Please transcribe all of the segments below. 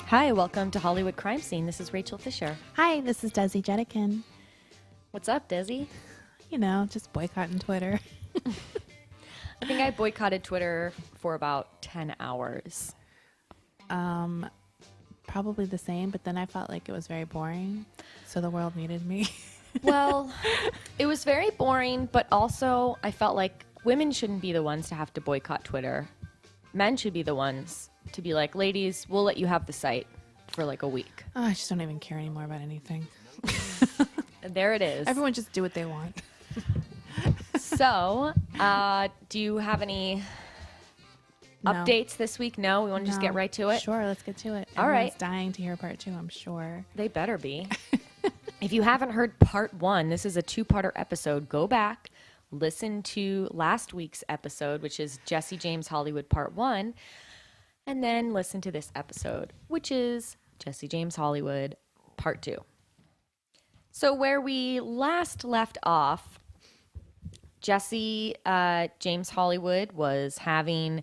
Hi, welcome to Hollywood Crime Scene. This is Rachel Fisher. Hi, this is Desi Jedeikin. What's up, Desi? You know, just boycotting Twitter. I think I boycotted Twitter for about 10 hours. Probably the same, but then I felt like it was very boring, so the world needed me. Well, it was very boring, but also I felt like women shouldn't be the ones to have to boycott Twitter. Men should be the ones to be like, ladies, we'll let you have the site for like a week. Oh, I just don't even care anymore about anything. There it is. Everyone just do what they want. So, do you have any updates this week? No? We want to just get right to it? Sure, let's get to it. All Everyone's right. dying to hear part 2, I'm sure. They better be. If you haven't heard part 1, this is a 2-parter episode. Go back, listen to last week's episode, which is Jesse James Hollywood part 1, and then listen to this episode, which is Jesse James Hollywood part 2. So where we last left off, Jesse James Hollywood was having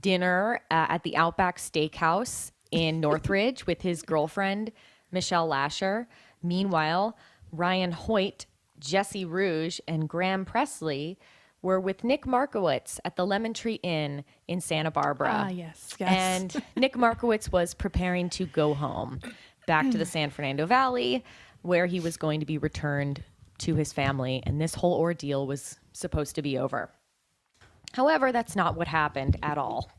dinner at the Outback Steakhouse in Northridge with his girlfriend, Michelle Lasher. Meanwhile, Ryan Hoyt, Jesse Rouge, and Graham Presley were with Nick Markowitz at the Lemon Tree Inn in Santa Barbara. Ah, yes. And Nick Markowitz was preparing to go home back to the San Fernando Valley, where he was going to be returned to his family, and this whole ordeal was supposed to be over. However, that's not what happened at all.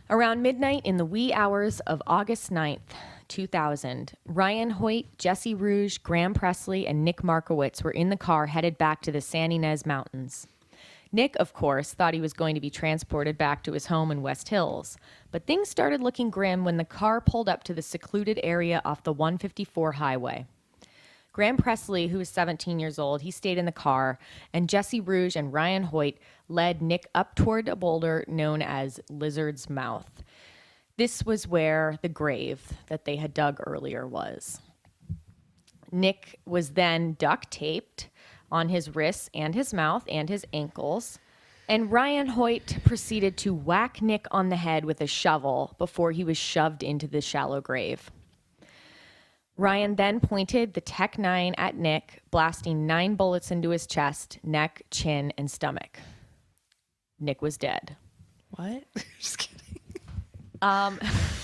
Around midnight in the wee hours of August 9th, 2000, Ryan Hoyt, Jesse Rouge, Graham Presley, and Nick Markowitz were in the car headed back to the San Ynez Mountains. Nick, of course, thought he was going to be transported back to his home in West Hills, but things started looking grim when the car pulled up to the secluded area off the 154 highway. Graham Presley, who was 17 years old, he stayed in the car, and Jesse Rouge and Ryan Hoyt led Nick up toward a boulder known as Lizard's Mouth. This was where the grave that they had dug earlier was. Nick was then duct taped on his wrists and his mouth and his ankles, and Ryan Hoyt proceeded to whack Nick on the head with a shovel before he was shoved into the shallow grave. Ryan then pointed the Tech 9 at Nick, blasting 9 bullets into his chest, neck, chin, and stomach. Nick was dead. What? Just kidding.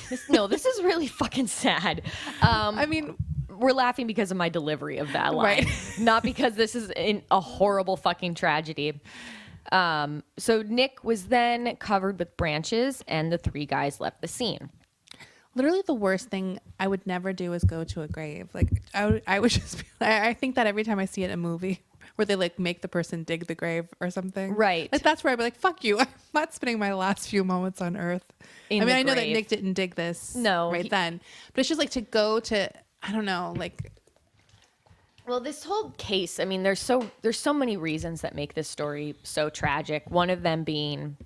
This is really fucking sad. I mean, we're laughing because of my delivery of that line, right. Not because this is a horrible fucking tragedy. So Nick was then covered with branches, and the 3 guys left the scene. literally the worst thing I would never do is go to a grave. Like I would just be I think that every time I see it in a movie where they like make the person dig the grave or something. Right. Like that's where I'd be like, fuck you. I'm not spending my last few moments on earth. I know that Nick didn't dig this then. But it's just like to go to, I don't know, like. Well, this whole case, I mean, there's so many reasons that make this story so tragic. One of them being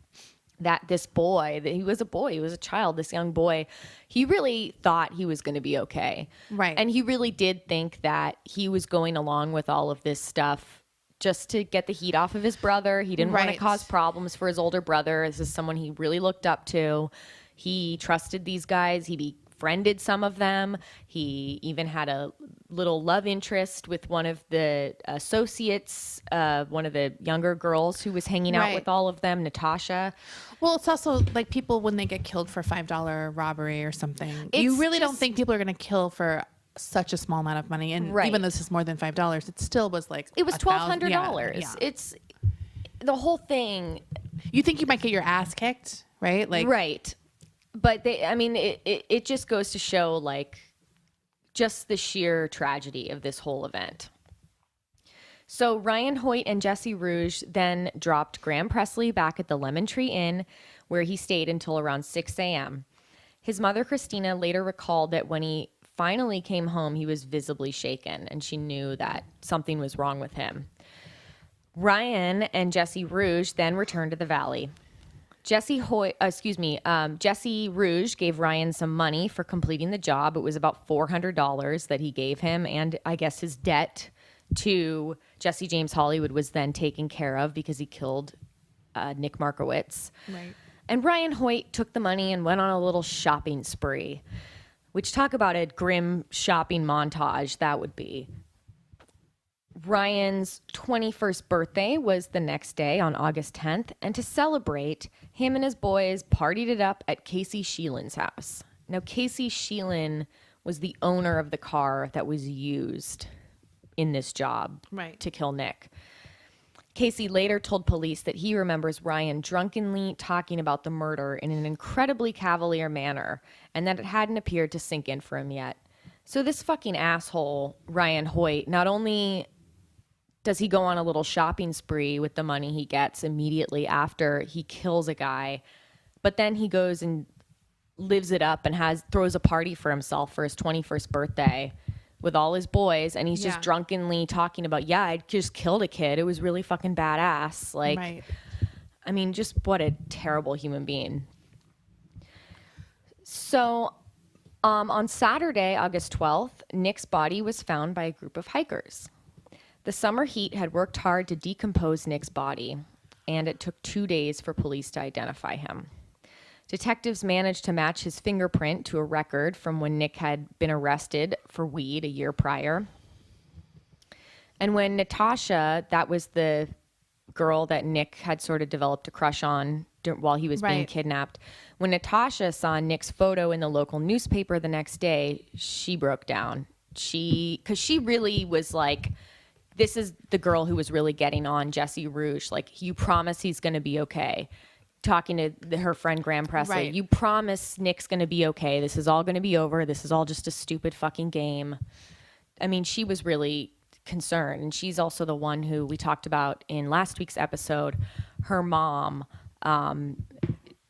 that this boy, that he was a child, this young boy, he really thought he was going to be okay. Right. And he really did think that he was going along with all of this stuff just to get the heat off of his brother. He didn't want to cause problems for his older brother. This is someone he really looked up to. He trusted these guys. He befriended some of them. He even had a little love interest with one of the associates, one of the younger girls who was hanging out with all of them, Natasha. Well, it's also like people when they get killed for $5 robbery or something. You really don't think people are going to kill for such a small amount of money. And even though this is more than $5, it still was like it was $1,200. Yeah. It's the whole thing. You think you might get your ass kicked, right? Like right. But it just goes to show like just the sheer tragedy of this whole event. So Ryan Hoyt and Jesse Rouge then dropped Graham Presley back at the Lemon Tree Inn, where he stayed until around 6 a.m. His mother, Christina, later recalled that when he finally came home, he was visibly shaken, and she knew that something was wrong with him. Ryan and Jesse Rouge then returned to the valley. Jesse Rouge gave Ryan some money for completing the job. It was about $400 that he gave him, and I guess his debt to Jesse James Hollywood was then taken care of because he killed Nick Markowitz. Right. And Ryan Hoyt took the money and went on a little shopping spree. which talk about a grim shopping montage that would be. Ryan's 21st birthday was the next day on August 10th, and to celebrate, him and his boys partied it up at Casey Sheelan's house. Now, Casey Sheelan was the owner of the car that was used in this job to kill Nick. Casey later told police that he remembers Ryan drunkenly talking about the murder in an incredibly cavalier manner, and that it hadn't appeared to sink in for him yet. So this fucking asshole, Ryan Hoyt, not only does he go on a little shopping spree with the money he gets immediately after he kills a guy, but then he goes and lives it up and throws a party for himself for his 21st birthday with all his boys, and he's just drunkenly talking about, I just killed a kid. It was really fucking badass. Like, I mean, just what a terrible human being. So on Saturday, August 12th, Nick's body was found by a group of hikers. The summer heat had worked hard to decompose Nick's body, and it took 2 days for police to identify him. Detectives managed to match his fingerprint to a record from when Nick had been arrested for weed a year prior. And when Natasha, that was the girl that Nick had sort of developed a crush on while he was being kidnapped, when Natasha saw Nick's photo in the local newspaper the next day, she broke down. Because she really was like, this is the girl who was really getting on Jesse Rouge. Like, you promise he's going to be okay. Talking to her friend Graham Presley, you promise Nick's going to be okay. This is all going to be over. This is all just a stupid fucking game. I mean, she was really concerned. And she's also the one who we talked about in last week's episode. Her mom,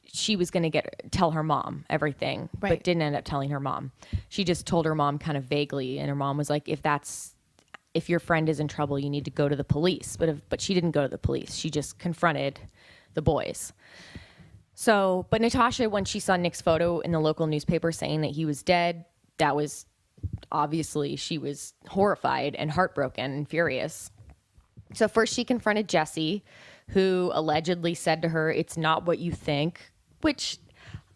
she was going to tell her mom everything, but didn't end up telling her mom. She just told her mom kind of vaguely. And her mom was like, if your friend is in trouble, you need to go to the police. But she didn't go to the police. She just confronted the boys. So, but Natasha, when she saw Nick's photo in the local newspaper saying that he was dead, that was obviously, she was horrified and heartbroken and furious. So first she confronted Jesse, who allegedly said to her, "It's not what you think," which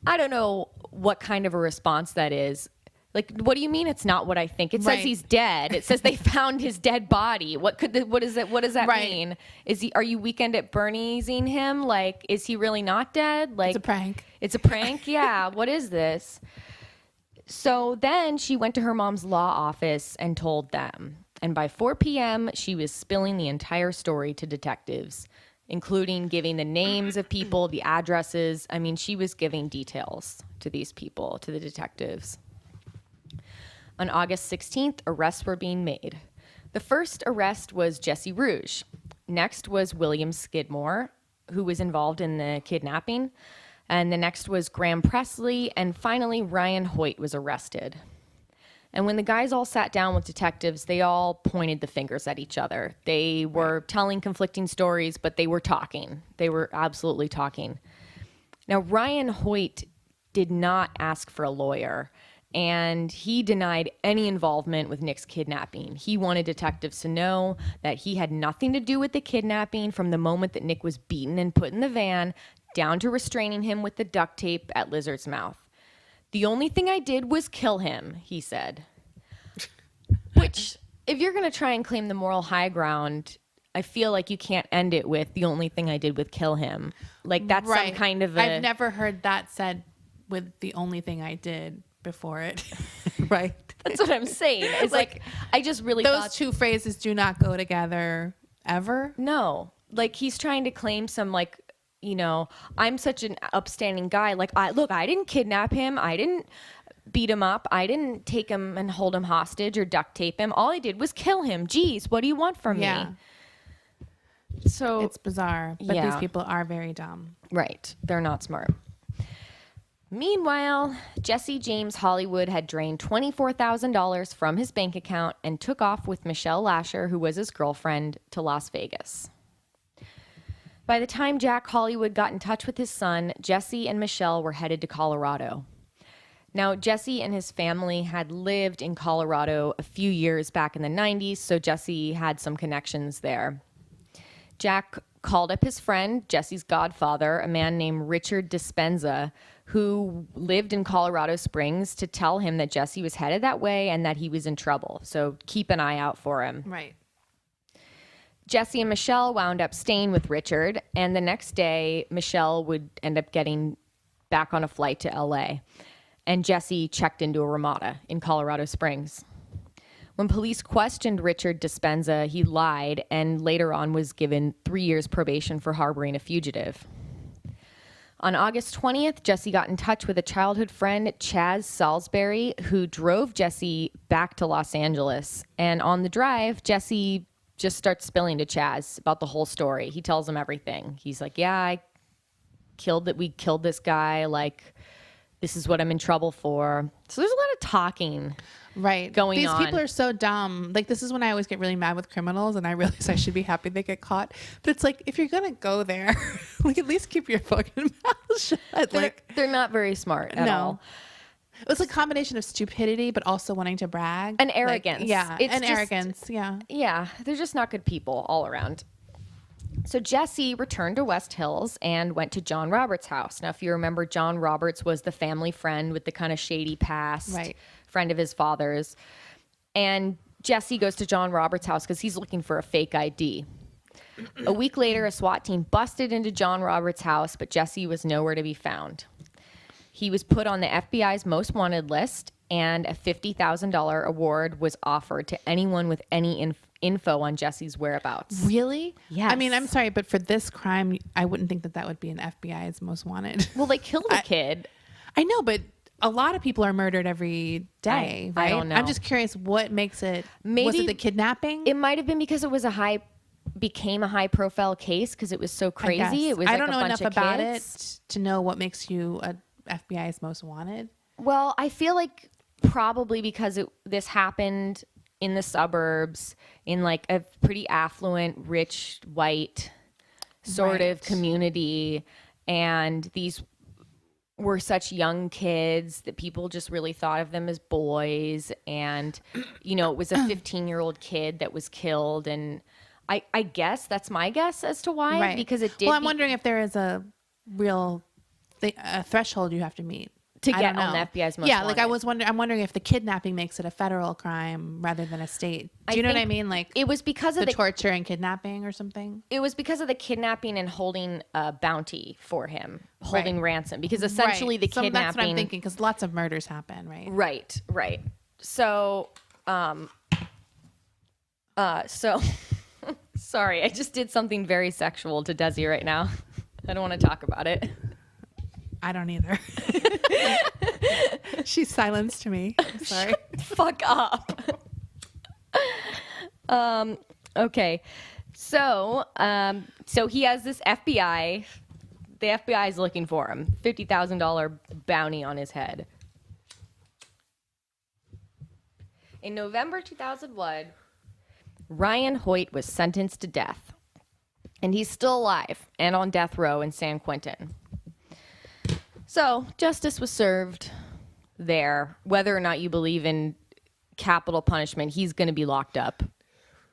I don't know what kind of a response that is. Like, what do you mean it's not what I think? It says he's dead. It says they found his dead body. What does that mean? Are you Weekend at Bernie'sing him? Like, is he really not dead? Like, it's a prank. It's a prank? Yeah. What is this? So then she went to her mom's law office and told them. And by 4 p.m., she was spilling the entire story to detectives, including giving the names of people, the addresses. I mean, she was giving details to these people, to the detectives. On August 16th, arrests were being made. The first arrest was Jesse Rouge. Next was William Skidmore, who was involved in the kidnapping. And the next was Graham Presley. And finally, Ryan Hoyt was arrested. And when the guys all sat down with detectives, they all pointed the fingers at each other. They were telling conflicting stories, but they were talking. They were absolutely talking. Now, Ryan Hoyt did not ask for a lawyer, and he denied any involvement with Nick's kidnapping. He wanted detectives to know that he had nothing to do with the kidnapping from the moment that Nick was beaten and put in the van down to restraining him with the duct tape at Lizard's Mouth. "The only thing I did was kill him," he said. Which, if you're going to try and claim the moral high ground, I feel like you can't end it with "the only thing I did was kill him." Like, that's some kind of I've never heard that said with "the only thing I did" before it. Right. That's what I'm saying. It's like I just really those two phrases do not go together ever. No. Like, he's trying to claim some, like, you know, I'm such an upstanding guy. Like, I didn't kidnap him. I didn't beat him up. I didn't take him and hold him hostage or duct tape him. All I did was kill him. Geez, what do you want from me? So it's bizarre, but these people are very dumb. Right. They're not smart. Meanwhile, Jesse James Hollywood had drained $24,000 from his bank account and took off with Michelle Lasher, who was his girlfriend, to Las Vegas. By the time Jack Hollywood got in touch with his son, Jesse and Michelle were headed to Colorado. Now, Jesse and his family had lived in Colorado a few years back in the 90s, so Jesse had some connections there. Jack called up his friend, Jesse's godfather, a man named Richard Dispenza, who lived in Colorado Springs, to tell him that Jesse was headed that way and that he was in trouble. So keep an eye out for him. Right. Jesse and Michelle wound up staying with Richard, and the next day, Michelle would end up getting back on a flight to LA, and Jesse checked into a Ramada in Colorado Springs. When police questioned Richard Dispenza, he lied and later on was given 3 years probation for harboring a fugitive. On August 20th, Jesse got in touch with a childhood friend, Chaz Salisbury, who drove Jesse back to Los Angeles. And on the drive, Jesse just starts spilling to Chaz about the whole story. He tells him everything. He's like, yeah, we killed this guy. Like, this is what I'm in trouble for. So there's a lot of talking going on. These people are so dumb. Like, this is when I always get really mad with criminals, and I realize I should be happy they get caught. But it's like, if you're going to go there, like, at least keep your fucking mouth shut. They're not very smart at all. It was a combination of stupidity, but also wanting to brag. And arrogance. Arrogance. Yeah. Yeah. They're just not good people all around. So Jesse returned to West Hills and went to John Roberts' house. Now, if you remember, John Roberts was the family friend with the kind of shady past, friend of his father's. And Jesse goes to John Roberts' house because he's looking for a fake ID. A week later, a SWAT team busted into John Roberts' house, but Jesse was nowhere to be found. He was put on the FBI's most wanted list, and a $50,000 award was offered to anyone with any info on Jesse's whereabouts. Really? Yes. I mean, I'm sorry, but for this crime, I wouldn't think that would be an FBI's most wanted. Well, they killed a kid. I know, but a lot of people are murdered every day, right? I don't know. I'm just curious what makes it. Maybe was it the kidnapping? It might have been because it was became a high profile case because it was so crazy. It was. I like don't a know bunch enough of about kids. it to know what makes you a FBI's most wanted. Well, I feel like probably because this happened in the suburbs, in like a pretty affluent, rich, white sort of community, and these were such young kids that people just really thought of them as boys. And, it was a 15-year-old kid that was killed. And I guess that's my guess as to why, because it did. Well, I'm wondering if there is a real a threshold you have to meet to get on the FBI's most wanted. Like I'm wondering if the kidnapping makes it a federal crime rather than a state. Do you know what I mean? Like, it was because of the torture and kidnapping or something. It was because of the kidnapping and holding a bounty for him, holding ransom, because essentially the kidnapping. That's what I'm thinking, because lots of murders happen, right? Right. So, sorry, I just did something very sexual to Desi right now. I don't want to talk about it. I don't either. She's silenced me. I'm sorry. Shut the fuck up. Okay. So he has this FBI. The FBI is looking for him. $50,000 bounty on his head. In November 2001, Ryan Hoyt was sentenced to death. And he's still alive and on death row in San Quentin. So justice was served there. Whether or not you believe in capital punishment, he's going to be locked up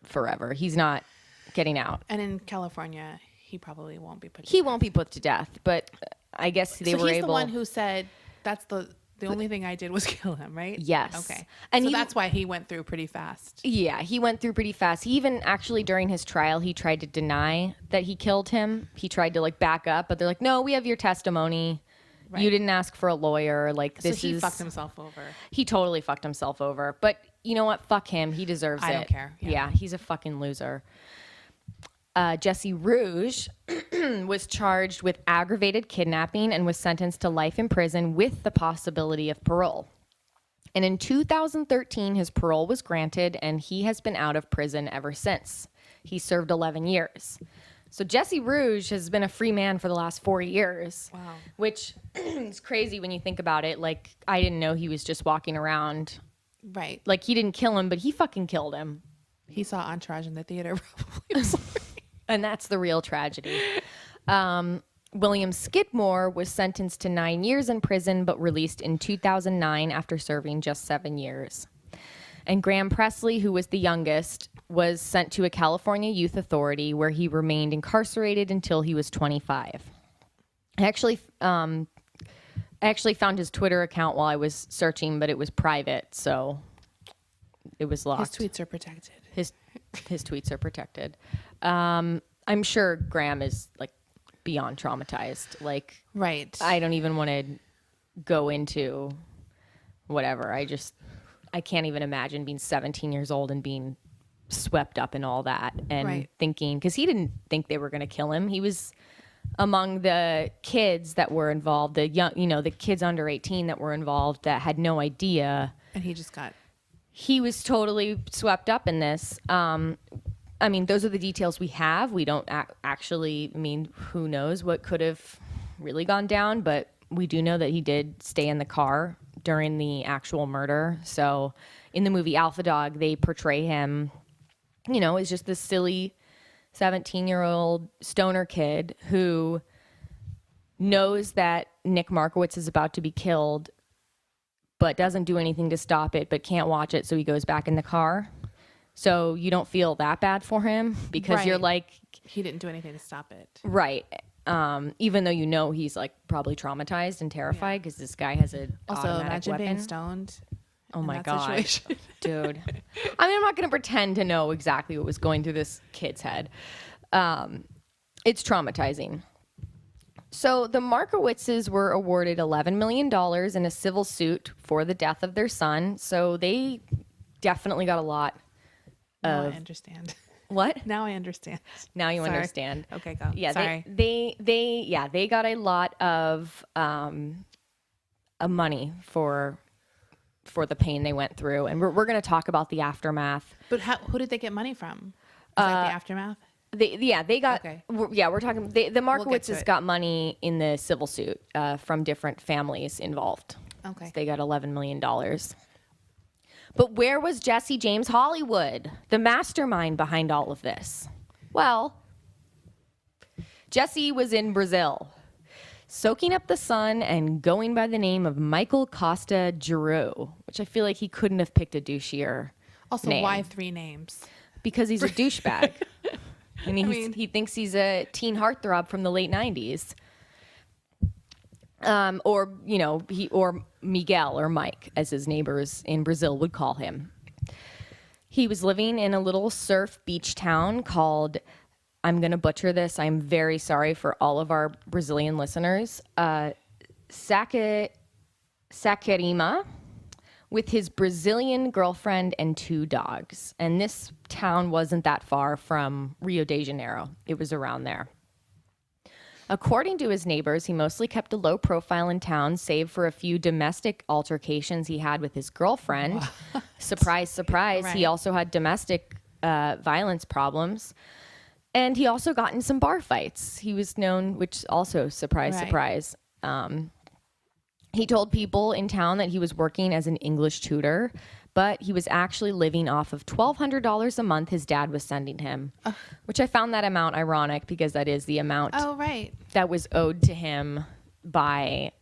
forever. He's not getting out. And in California, he probably won't be put to death. He won't be put to death, but I guess they were able. So he's the one who said, that's the only thing I did was kill him, right? Yes. Okay. And so that's why he went through pretty fast. Yeah, he went through pretty fast. He even actually during his trial, he tried to deny that he killed him. He tried to back up, but they're like, no, we have your testimony. Right. You didn't ask for a lawyer. So he fucked himself over. He totally fucked himself over. But you know what? Fuck him. He deserves it. I don't care. Yeah, he's a fucking loser. Jesse Rouge was charged with aggravated kidnapping and was sentenced to life in prison with the possibility of parole. And in 2013, his parole was granted, and he has been out of prison ever since. He served 11 years. So Jesse Rouge has been a free man for the last 4 years. Wow. Which is crazy when you think about it. I didn't know he was just walking around. Right. He didn't kill him, but he fucking killed him. He saw Entourage in the theater, probably. And that's the real tragedy. William Skidmore was sentenced to 9 years in prison, but released in 2009 after serving just 7 years. And Graham Presley, who was the youngest, was sent to a California youth authority where he remained incarcerated until he was 25. I actually found his Twitter account while I was searching, but it was private, so it was locked. His tweets are protected. His tweets are protected. I'm sure Graham is like beyond traumatized. Like, right. I don't even want to go into whatever. I can't even imagine being 17 years old and being swept up in all that and thinking, because he didn't think they were going to kill him. He was among the kids that were involved, the young, the kids under 18 that were involved that had no idea. And he was totally swept up in this. I mean, those are the details we have. We don't actually, who knows what could have really gone down, but we do know that he did stay in the car during the actual murder. So in the movie Alpha Dog, they portray him, as just this silly 17-year-old stoner kid who knows that Nick Markowitz is about to be killed, but doesn't do anything to stop it, but can't watch it, so he goes back in the car. So you don't feel that bad for him because you're like... He didn't do anything to stop it. Right. Even though he's like probably traumatized and terrified because this guy has an automatic weapon. Being stoned. Oh my God. Dude. I'm not going to pretend to know exactly what was going through this kid's head. It's traumatizing. So the Markowitzes were awarded $11 million in a civil suit for the death of their son. So they definitely got a lot. Now I understand. What? Now I understand. Now you understand. Okay, go. Yeah, sorry. They got a lot of money for the pain they went through, and we're going to talk about the aftermath. But who did they get money from? Like the aftermath? They got. Okay. We're talking. The Markowitzes got money in the civil suit from different families involved. Okay. So they got $11 million. But where was Jesse James Hollywood, the mastermind behind all of this? Well, Jesse was in Brazil, soaking up the sun and going by the name of Michael Costa Giroux, which I feel like he couldn't have picked a douchier name. Why 3 names? Because he's a douchebag. He thinks he's a teen heartthrob from the late 90s. Or Miguel or Mike, as his neighbors in Brazil would call him. He was living in a little surf beach town called, I'm going to butcher this, I'm very sorry for all of our Brazilian listeners, Saquarema, with his Brazilian girlfriend and 2 dogs. And this town wasn't that far from Rio de Janeiro. It was around there. According to his neighbors, he mostly kept a low profile in town, save for a few domestic altercations he had with his girlfriend. What? Surprise, surprise. Right. He also had domestic violence problems. And he also got in some bar fights. He was known, which also, surprise, surprise. He told people in town that he was working as an English tutor, but he was actually living off of $1,200 a month his dad was sending him, which I found that amount ironic because that is the amount that was owed to him by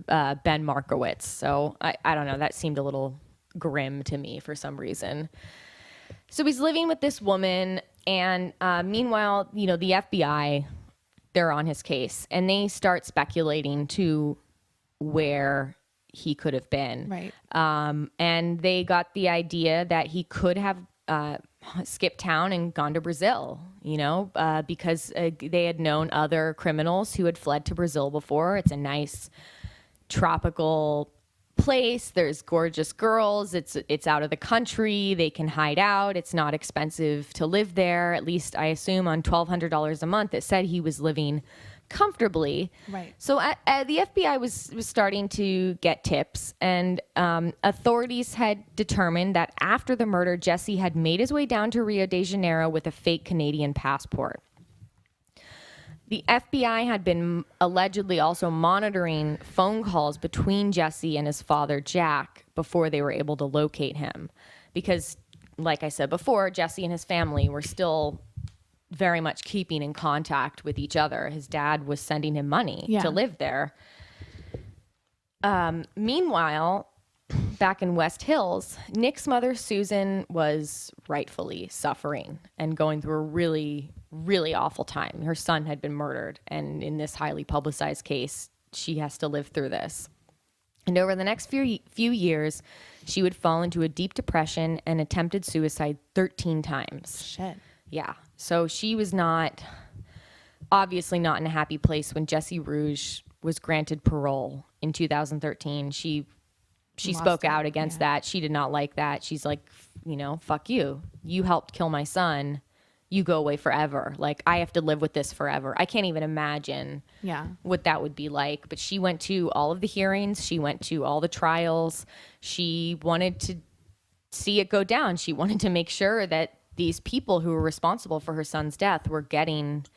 Ben Markowitz. So I don't know. That seemed a little grim to me for some reason. So he's living with this woman, and meanwhile, the FBI, they're on his case, and they start speculating to where he could have been. Right. And they got the idea that he could have skipped town and gone to Brazil, because they had known other criminals who had fled to Brazil before. It's a nice tropical place. There's gorgeous girls. It's out of the country. They can hide out. It's not expensive to live there. At least I assume on $1,200 a month. It said he was living comfortably. Right. So the FBI was starting to get tips, and authorities had determined that after the murder, Jesse had made his way down to Rio de Janeiro with a fake Canadian passport. The FBI had been allegedly also monitoring phone calls between Jesse and his father, Jack, before they were able to locate him. Because, like I said before, Jesse and his family were still very much keeping in contact with each other. His dad was sending him money to live there. Meanwhile, back in West Hills, Nick's mother, Susan, was rightfully suffering and going through a really, really awful time. Her son had been murdered, and in this highly publicized case, she has to live through this. And over the next few years, she would fall into a deep depression and attempted suicide 13 times. Shit. Yeah. So she was obviously not in a happy place when Jessie Rouge was granted parole in 2013. She spoke out against that. She did not like that. She's like, fuck you. You helped kill my son. You go away forever. Like, I have to live with this forever. I can't even imagine what that would be like. But she went to all of the hearings. She went to all the trials. She wanted to see it go down. She wanted to make sure that these people who were responsible for her son's death were getting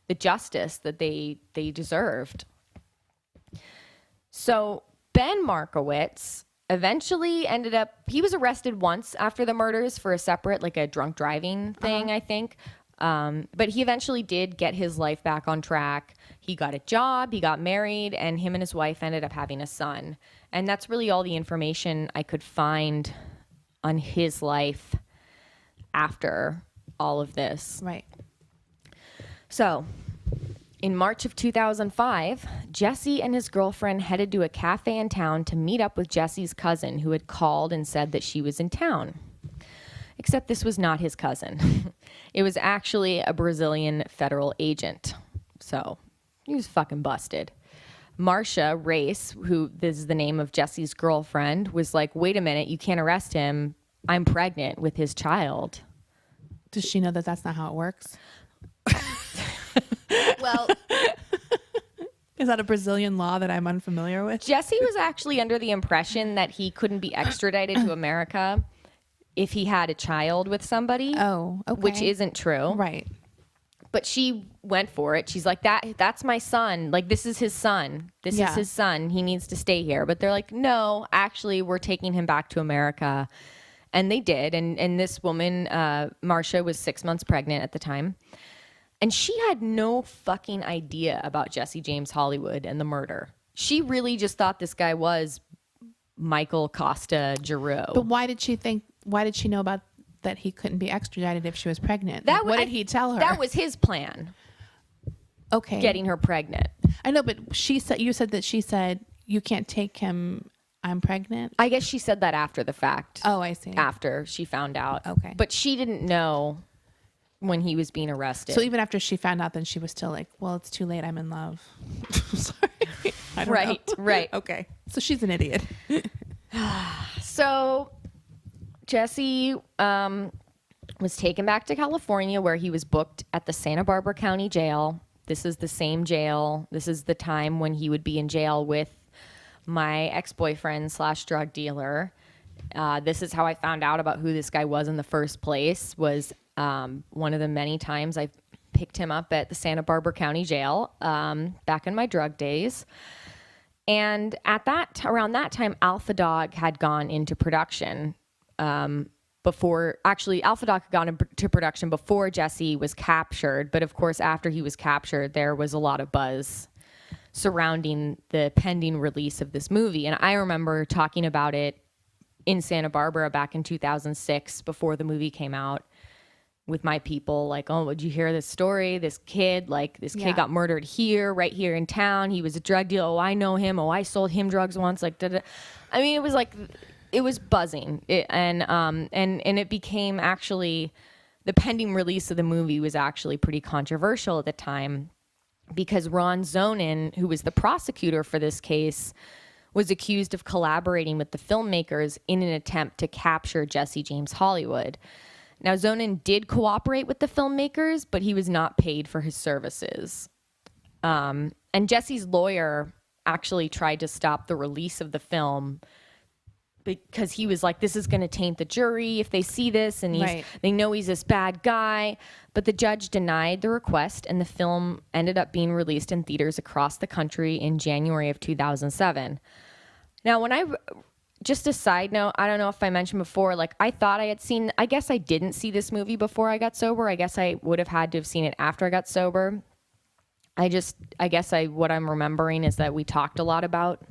the justice that they deserved. So Ben Markowitz eventually he was arrested once after the murders for a separate, like a drunk driving thing, I think. But he eventually did get his life back on track. He got a job, he got married, and him and his wife ended up having a son. And that's really all the information I could find on his life after all of this. Right. So, in March of 2005, Jesse and his girlfriend headed to a cafe in town to meet up with Jesse's cousin, who had called and said that she was in town. Except this was not his cousin. It was actually a Brazilian federal agent. So, he was fucking busted. Marcia Race, who this is the name of Jesse's girlfriend, was like, wait a minute, you can't arrest him. I'm pregnant with his child. Does she know that that's not how it works? Well, is that a Brazilian law that I'm unfamiliar with? Jesse was actually under the impression that he couldn't be extradited to America if he had a child with somebody. Oh, okay. Which isn't true. Right. But she went for it. She's like, that's my son. Like, this is his son. This is his son. He needs to stay here. But they're like, no, actually, we're taking him back to America. And they did. And this woman, Marcia, was 6 months pregnant at the time. And she had no fucking idea about Jesse James Hollywood and the murder. She really just thought this guy was Michael Costa Giroux. But why did she know about that he couldn't be extradited if she was pregnant? What did he tell her? That was his plan. Okay. Getting her pregnant. I know, but you said that she said, you can't take him, I'm pregnant. I guess she said that after the fact. Oh, I see. After she found out. Okay. But she didn't know when he was being arrested. So even after she found out, then she was still like, well, it's too late. I'm in love. Sorry. I don't know. Right. Okay. So she's an idiot. So Jesse was taken back to California, where he was booked at the Santa Barbara County Jail. This is the same jail. This is the time when he would be in jail with my ex-boyfriend / drug dealer. This is how I found out about who this guy was in the first place, was one of the many times I picked him up at the Santa Barbara County Jail back in my drug days. And around that time, Alpha Dog had gone into production Alpha Dog had gone into production before Jesse was captured. But of course, after he was captured, there was a lot of buzz surrounding the pending release of this movie. And I remember talking about it in Santa Barbara back in 2006 before the movie came out with my people. Like, oh, did you hear this story? This kid got murdered right here in town. He was a drug dealer. Oh, I know him. Oh, I sold him drugs once. Like, I mean, it was like, it was buzzing. And it became actually, the pending release of the movie was actually pretty controversial at the time, because Ron Zonin, who was the prosecutor for this case, was accused of collaborating with the filmmakers in an attempt to capture Jesse James Hollywood. Now, Zonin did cooperate with the filmmakers, but he was not paid for his services. And Jesse's lawyer actually tried to stop the release of the film because he was like, this is going to taint the jury if they see this, and they know he's this bad guy. But the judge denied the request, and the film ended up being released in theaters across the country in January of 2007. Now, just a side note, I don't know if I mentioned before, like, I guess I didn't see this movie before I got sober. I guess I would have had to have seen it after I got sober. What I'm remembering is that we talked a lot about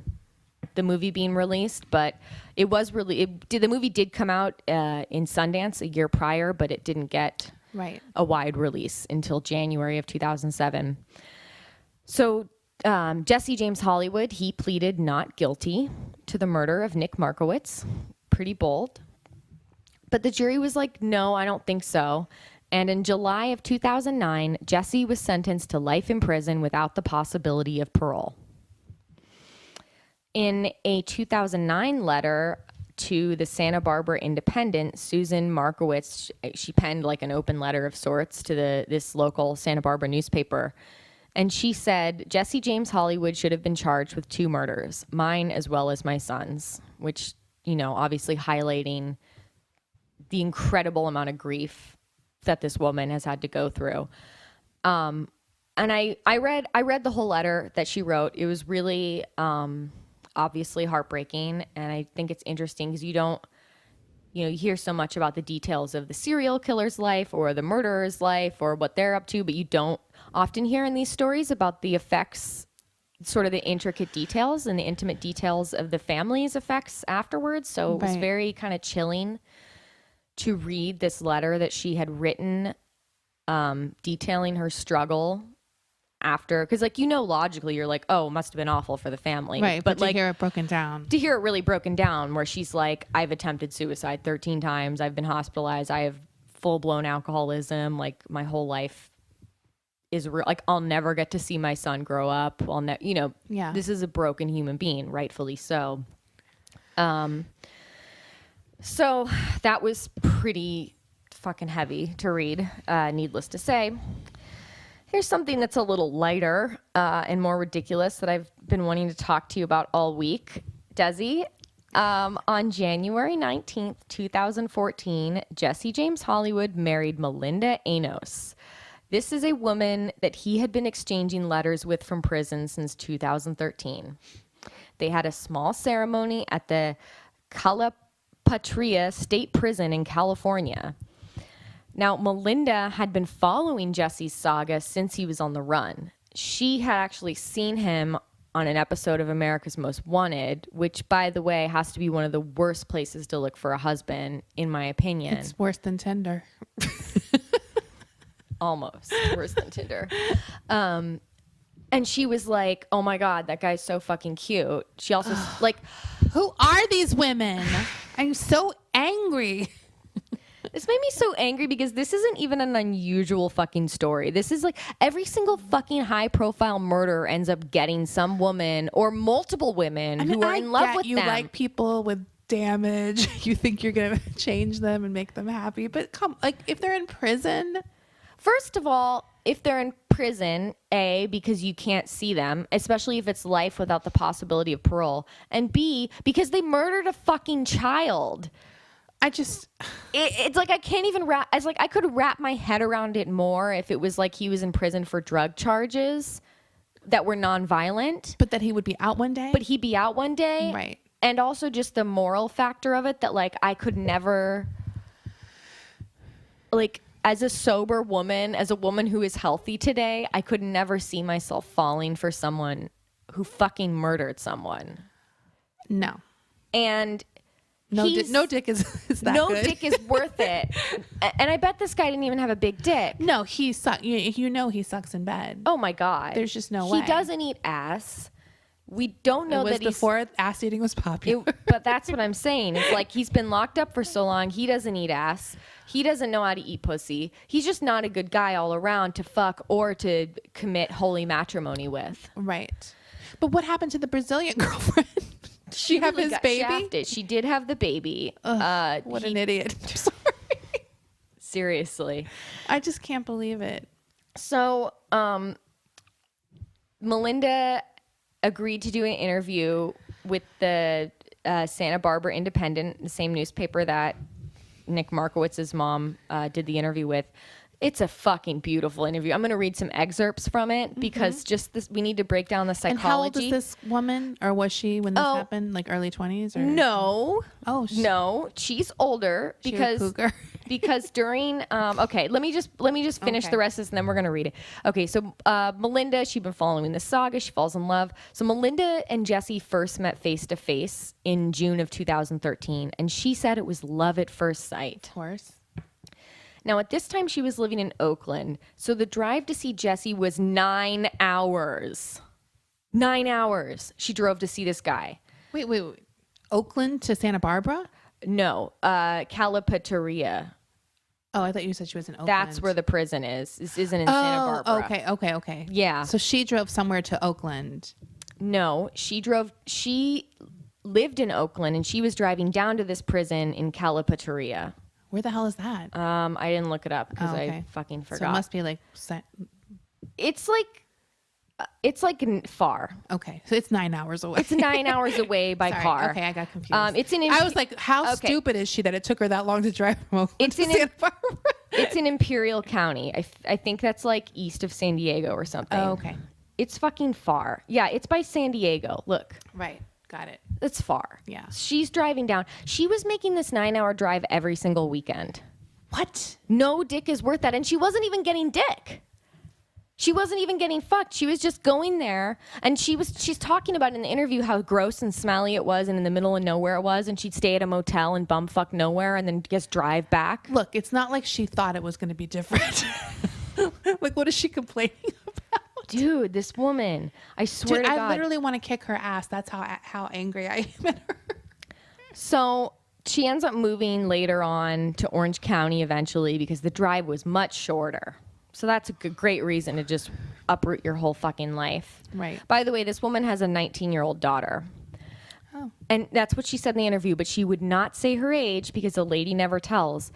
the movie being released, but it was really the movie did come out in Sundance a year prior, but it didn't get a wide release until January of 2007. So Jesse James Hollywood, he pleaded not guilty to the murder of Nick Markowitz. Pretty bold. But the jury was like, no, I don't think so. And in July of 2009, Jesse was sentenced to life in prison without the possibility of parole. In a 2009 letter to the Santa Barbara Independent, Susan Markowitz, she penned like an open letter of sorts to this local Santa Barbara newspaper. And she said, Jesse James Hollywood should have been charged with 2 murders, mine as well as my son's, which, you know, obviously highlighting the incredible amount of grief that this woman has had to go through. And I read the whole letter that she wrote. It was really obviously heartbreaking. And I think it's interesting because you hear so much about the details of the serial killer's life or the murderer's life or what they're up to, but you don't often hear in these stories about the effects, sort of the intricate details and the intimate details of the family's effects afterwards. So it was very kind of chilling to read this letter that she had written, detailing her struggle after, because logically you're like, oh, it must have been awful for the family, right? But to hear it broken down, really broken down, where she's like, I've attempted suicide 13 times, I've been hospitalized, I have full-blown alcoholism, like my whole life is real, like I'll never get to see my son grow up, this is a broken human being, rightfully so. So that was pretty fucking heavy to read, needless to say. Here's something that's a little lighter and more ridiculous that I've been wanting to talk to you about all week. Desi, on January 19th, 2014, Jesse James Hollywood married Melinda Enos. This is a woman that he had been exchanging letters with from prison since 2013. They had a small ceremony at the Calipatria State Prison in California. Now, Melinda had been following Jesse's saga since he was on the run. She had actually seen him on an episode of America's Most Wanted, which, by the way, has to be one of the worst places to look for a husband, in my opinion. It's worse than Tinder. Almost worse than Tinder. And she was like, oh my God, that guy's so fucking cute. She also like, who are these women? I'm so angry. This made me so angry because this isn't even an unusual fucking story. This is like every single fucking high profile murderer ends up getting some woman or multiple women who are in love with you them. You like people with damage. You think you're going to change them and make them happy. But if they're in prison. First of all, if they're in prison, A, because you can't see them, especially if it's life without the possibility of parole, and B, because they murdered a fucking child. It's like I can't even I could wrap my head around it more if it was like he was in prison for drug charges that were nonviolent. But that he would be out one day? But he'd be out one day. Right. And also just the moral factor of it that like I could never, like as a sober woman, as a woman who is healthy today, I could never see myself falling for someone who fucking murdered someone. No. And no dick is that no good. dick is worth it. And I bet this guy didn't even have a big dick. No, he sucks. He sucks in bed. Oh my God. There's just no way. He doesn't eat ass. We don't know that before ass eating was popular. But that's what I'm saying. It's like he's been locked up for so long. He doesn't eat ass. He doesn't know how to eat pussy. He's just not a good guy all around to fuck or to commit holy matrimony with. Right. But what happened to the Brazilian girlfriend? She have his baby? Shafted. She did have the baby. What an idiot. I'm sorry. Seriously. I just can't believe it. So, Melinda agreed to do an interview with the Santa Barbara Independent, the same newspaper that Nick Markowitz's mom did the interview with. It's a fucking beautiful interview. I'm going to read some excerpts from it because just this, we need to break down the psychology. And how old is this woman, or was she when this happened? Like early 20s? Or? No. Oh, no. She's older because because during okay, let me just finish the rest of this and then we're gonna read it. Okay, so Melinda, she'd been following the saga. She falls in love. So Melinda and Jesse first met face to face in June of 2013, and she said it was love at first sight. Of course. Now, at this time, she was living in Oakland, so the drive to see Jesse was 9 hours. 9 hours she drove to see this guy. Wait. Oakland to Santa Barbara? No, Calipatria. Oh, I thought you said she was in Oakland. That's where the prison is. This isn't in Santa Barbara. Okay. Yeah. So she drove somewhere to Oakland. No, she lived in Oakland, and she was driving down to this prison in Calipatria. Where the hell is that? I didn't look it up because I fucking forgot. So it must be like... It's like far. Okay, so it's 9 hours away. It's 9 hours away by car. Okay, I got confused. I was like, how stupid is she that it took her that long to drive from Oakland to Santa Barbara? It's in Imperial County. I think that's like east of San Diego or something. Oh, okay. It's fucking far. Yeah, it's by San Diego. Look. Right. Got it. It's far. Yeah. She's driving down. She was making this 9-hour drive every single weekend. What? No dick is worth that. And she wasn't even getting dick. She wasn't even getting fucked. She was just going there, and she's talking about in the interview how gross and smelly it was and in the middle of nowhere it was, and she'd stay at a motel and bumfuck nowhere and then just drive back. Look, it's not like she thought it was going to be different. Like, what is she complaining about? Dude, this woman, I swear to God. I literally want to kick her ass. That's how angry I am at her. So she ends up moving later on to Orange County eventually because the drive was much shorter. So that's a great reason to just uproot your whole fucking life. Right. By the way, this woman has a 19-year-old daughter. Oh. And that's what she said in the interview, but she would not say her age because the lady never tells.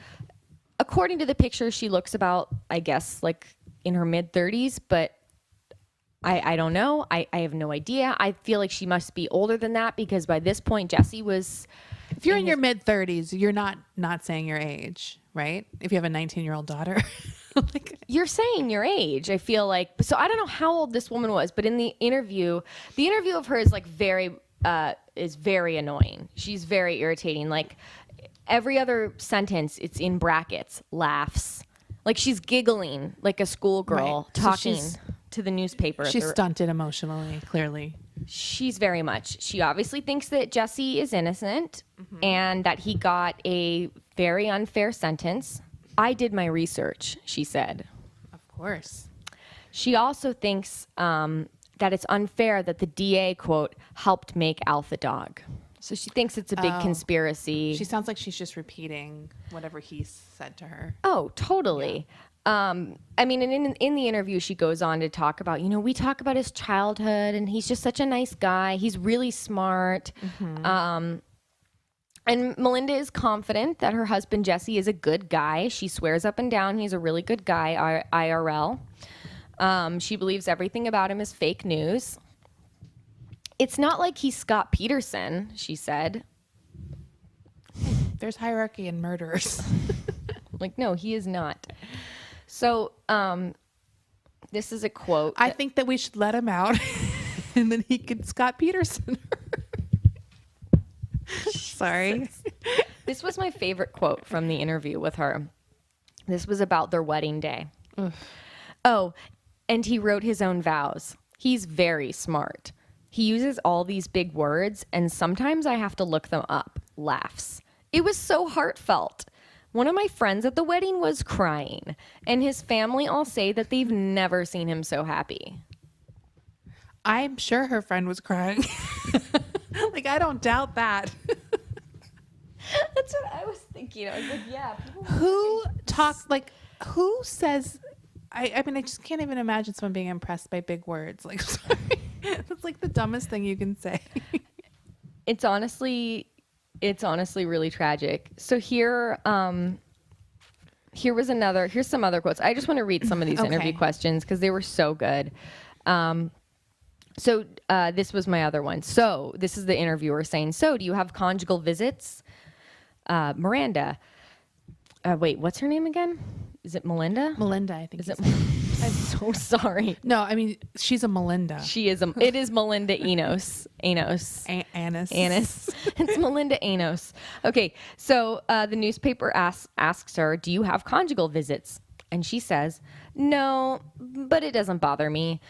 According to the picture, she looks about, I guess, like in her mid-30s, but I don't know. I have no idea. I feel like she must be older than that because by this point, Jesse was... If you're in your mid-30s, you're not saying your age, right? If you have a 19-year-old daughter. Like, you're saying your age, I feel like. So I don't know how old this woman was, but in the interview of her is like very annoying. She's very irritating. Like every other sentence, it's in brackets, laughs. Like she's giggling like a schoolgirl talking to the newspaper. She's stunted emotionally, clearly. She's very much. She obviously thinks that Jesse is innocent and that he got a very unfair sentence. I did my research, she said. Of course. She also thinks that it's unfair that the DA, quote, helped make Alpha Dog. So she thinks it's a big conspiracy. She sounds like she's just repeating whatever he said to her. Oh, totally. Yeah. I mean, and in the interview, she goes on to talk about, we talk about his childhood, and he's just such a nice guy. He's really smart. And Melinda is confident that her husband, Jesse, is a good guy. She swears up and down he's a really good guy, IRL. She believes everything about him is fake news. It's not like he's Scott Peterson, she said. There's hierarchy in murderers. Like, no, he is not. So this is a quote. I think that we should let him out and then he could Scott Peterson her. Sorry. This was my favorite quote from the interview with her. This was about their wedding day. Ugh. Oh, and he wrote his own vows. He's very smart. He uses all these big words, and sometimes I have to look them up. Laughs. It was so heartfelt. One of my friends at the wedding was crying, and his family all say that they've never seen him so happy. I'm sure her friend was crying. Like, I don't doubt that. That's what I was thinking. I was like, yeah. Who says, I mean, I just can't even imagine someone being impressed by big words. Like, sorry. That's like the dumbest thing you can say. It's honestly really tragic. So here's some other quotes. I just want to read some of these interview questions because they were so good. So this was my other one. So this is the interviewer saying, so do you have conjugal visits? Miranda. Wait, what's her name again? Is it Melinda? Melinda, I think. Is it? I'm so sorry. No, I mean, she's a Melinda. It is Melinda Enos. Anus. It's Melinda Enos. Okay, so the newspaper asks her, do you have conjugal visits? And she says, no, but it doesn't bother me.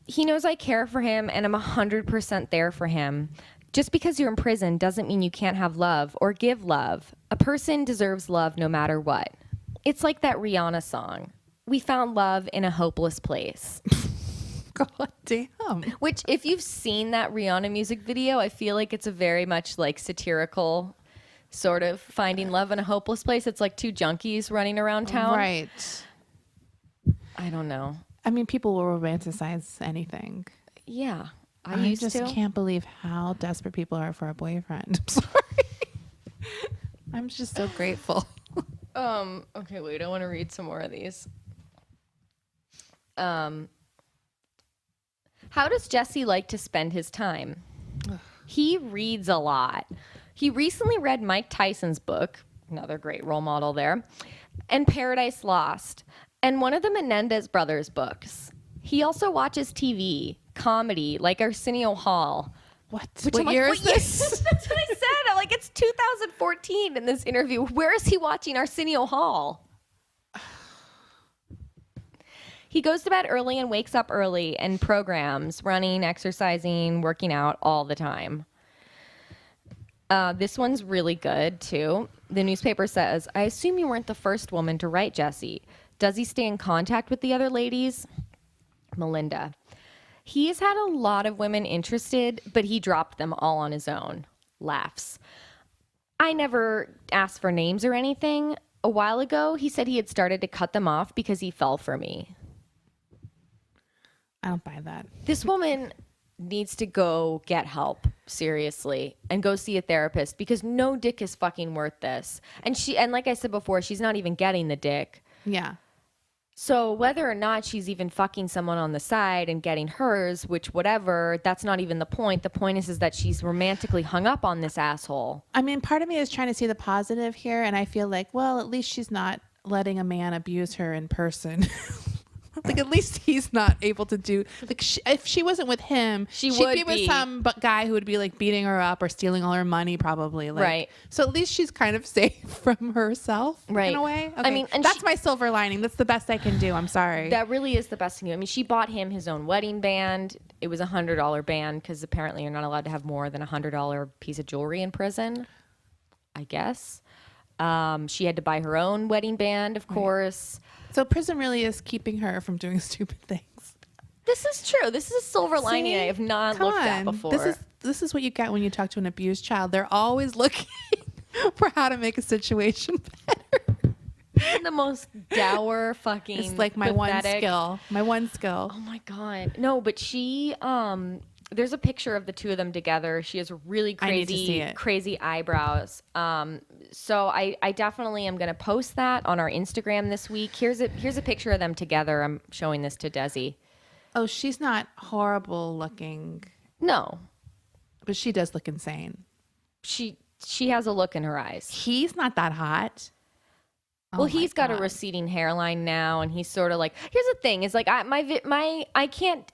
He knows I care for him and I'm 100% there for him. Just because you're in prison doesn't mean you can't have love or give love. A person deserves love no matter what. It's like that Rihanna song. We found love in a hopeless place. God damn. Which, if you've seen that Rihanna music video, I feel like it's a very much like satirical sort of finding love in a hopeless place. It's like two junkies running around town. Right. I don't know. I mean, people will romanticize anything. Yeah. I just can't believe how desperate people are for a boyfriend. I'm sorry. I'm just so grateful. Okay, wait, I want to read some more of these. How does Jesse like to spend his time? He reads a lot. He recently read Mike Tyson's book, another great role model there, and Paradise Lost, and one of the Menendez brothers' books. He also watches TV, comedy, like Arsenio Hall. What What year is this? That's what I said. I'm like, it's 2014 in this interview. Where is he watching Arsenio Hall? He goes to bed early and wakes up early and programs, running, exercising, working out all the time. This one's really good, too. The newspaper says, I assume you weren't the first woman to write Jesse. Does he stay in contact with the other ladies? Melinda. He has had a lot of women interested, but he dropped them all on his own. Laughs. I never asked for names or anything. A while ago, he said he had started to cut them off because he fell for me. I don't buy that. This woman needs to go get help, seriously, and go see a therapist because no dick is fucking worth this. And like I said before, she's not even getting the dick. Yeah. So whether or not she's even fucking someone on the side and getting hers, which whatever, that's not even the point. The point is that she's romantically hung up on this asshole. I mean, part of me is trying to see the positive here, and I feel like, well, at least she's not letting a man abuse her in person. Like, at least he's not able to do, like, if she wasn't with him, she'd be with some guy who would be like beating her up or stealing all her money, probably. Like, right. So at least she's kind of safe from herself, right, in a way. Okay. I mean, and that's my silver lining. That's the best I can do. I'm sorry. That really is the best thing to do. I mean, she bought him his own wedding band. It was $100 band because apparently you're not allowed to have more than $100 piece of jewelry in prison, I guess. She had to buy her own wedding band, of course. So prison really is keeping her from doing stupid things. This is true. This is a silver lining I have not looked at before. This is what you get when you talk to an abused child. They're always looking for how to make a situation better. The most dour fucking It's like my pathetic. one skill. Oh my God. No, but she, there's a picture of the two of them together. She has really crazy eyebrows. So I definitely am going to post that on our Instagram this week. Here's a picture of them together. I'm showing this to Desi. Oh, she's not horrible looking. No. But she does look insane. She has a look in her eyes. He's not that hot. Well, he's got a receding hairline now, and he's sort of like, here's the thing, is like I can't.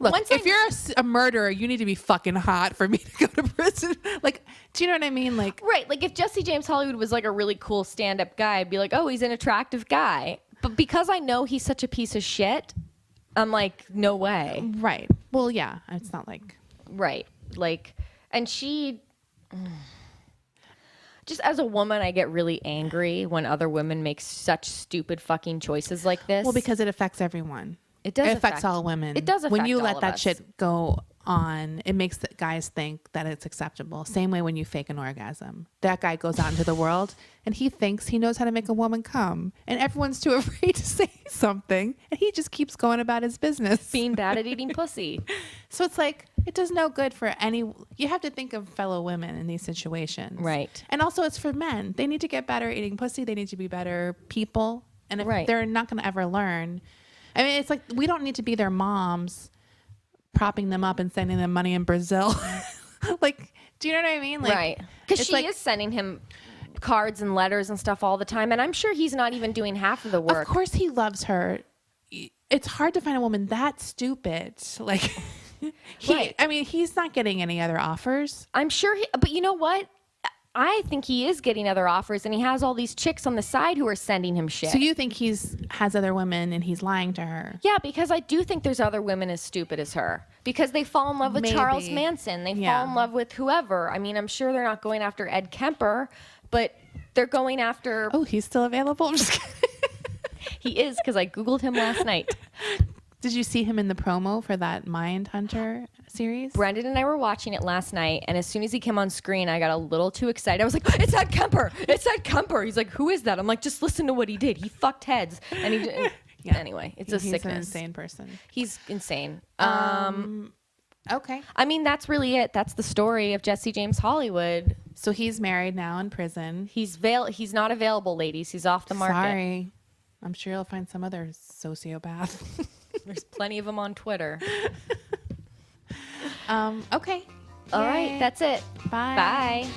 Look, if you're a murderer, you need to be fucking hot for me to go to prison. Like, do you know what I mean? Like, right. Like, if Jesse James Hollywood was like a really cool stand-up guy, I'd be like, oh, he's an attractive guy. But because I know he's such a piece of shit, I'm like, no way. Right. Well, yeah. It's not like. Right. Like, and she. Just as a woman, I get really angry when other women make such stupid fucking choices like this. Well, because it affects everyone. It does. It affects all women. It does affect when you all let of that us. shit go on. It makes the guys think that it's acceptable. Same way when you fake an orgasm. That guy goes out into the world and he thinks he knows how to make a woman come, and everyone's too afraid to say something, and he just keeps going about his business, being bad at eating pussy. So it's like it does no good for any. You have to think of fellow women in these situations, right? And also, it's for men. They need to get better at eating pussy. They need to be better people, and if they're not going to ever learn. I mean, it's like we don't need to be their moms propping them up and sending them money in Brazil. Like, do you know what I mean? Like, right. Because she is sending him cards and letters and stuff all the time. And I'm sure he's not even doing half of the work. Of course he loves her. it's hard to find a woman that stupid. Like, Right. I mean, he's not getting any other offers. I'm sure but you know what? I think he is getting other offers, and he has all these chicks on the side who are sending him shit. So you think has other women and he's lying to her? Yeah, because I do think there's other women as stupid as her. Because they fall in love with Maybe. Charles Manson. They fall in love with whoever. I mean, I'm sure they're not going after Ed Kemper, but they're going after... Oh, he's still available? I'm just kidding. He is, because I Googled him last night. Did you see him in the promo for that Mindhunter series? Brendan and I were watching it last night, and as soon as he came on screen, I got a little too excited. I was like, it's Ed Kemper! It's Ed Kemper! He's like, who is that? I'm like, just listen to what he did. He fucked heads. And he did... Yeah. Anyway, it's a He's sickness. an insane person. He's insane. Okay. I mean, that's really it. That's the story of Jesse James Hollywood. So he's married now in prison. He's not available, ladies. He's off the market. Sorry. I'm sure you'll find some other sociopath. There's plenty of them on Twitter. Okay. All right, that's it. Bye. Bye.